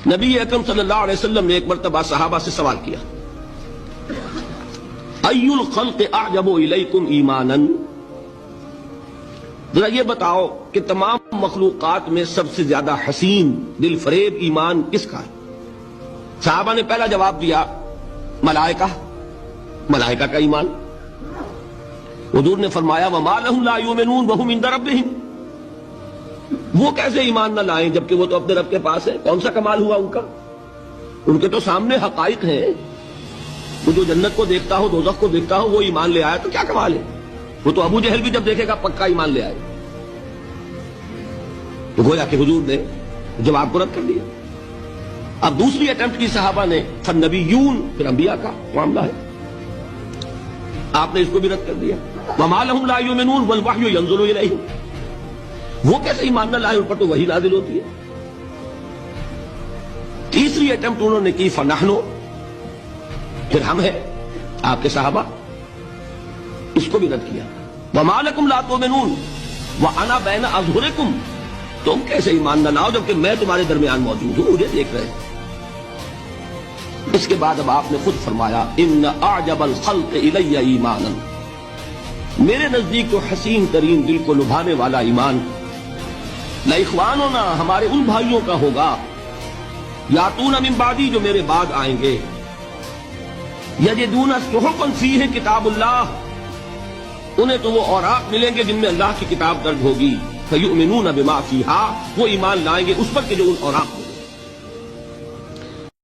نبی اکرم صلی اللہ علیہ وسلم نے ایک مرتبہ صحابہ سے سوال کیا، ای الخلق اعجب الیکم ایمانا، ذرا یہ بتاؤ کہ تمام مخلوقات میں سب سے زیادہ حسین دل فریب ایمان کس کا ہے؟ صحابہ نے پہلا جواب دیا ملائکہ، ملائکہ کا ایمان۔ حضور نے فرمایا وما لهم لا یؤمنون وهم عند ربهم، وہ کیسے ایمان نہ لائیں جبکہ وہ تو اپنے رب کے پاس ہے؟ کون سا کمال ہوا ان کا؟ ان کے تو سامنے حقائق ہیں، وہ جو جنت کو دیکھتا ہو دوزخ کو دیکھتا ہو وہ ایمان لے آیا تو کیا کمال ہے؟ وہ تو ابو جہل بھی جب دیکھے گا پکا ایمان لے آئے۔ تو گویا کہ حضور نے جواب کو رد کر دیا۔ اب دوسری اٹیمپٹ کی صحابہ نے، فالنبیون پھر انبیاء کا معاملہ ہے، آپ نے اس کو بھی رد کر دیا۔ وما لهم لا یؤمنون والوحی ینزل الیہم، وہ کیسے ایمان نہ لائے، ان پر تو وحی نازل ہوتی ہے۔ تیسری اٹیمپٹ انہوں نے کی فنحنو، پھر ہم ہیں آپ کے صحابہ، اس کو بھی رد کیا۔ وما لکم لا تؤمنون وانا بین اظہرکم، تم کیسے ایمان نہ لاؤ جبکہ میں تمہارے درمیان موجود ہوں، مجھے دیکھ رہے ہیں۔ اس کے بعد اب آپ نے خود فرمایا ان اعجب الخلق الی ایمانا، میرے نزدیک تو حسین ترین دل کو لبھانے والا ایمان لإخواننا، ہمارے ان بھائیوں کا ہوگا، یاتون من بعدی، جو میرے بعد آئیں گے، یجدون صحفا فیہ کتاب اللہ، انہیں تو وہ اوراق ملیں گے جن میں اللہ کی کتاب درج ہوگی، فیؤمنون بما فیہا، وہ ایمان لائیں گے اس پر کہ جو ان اوراق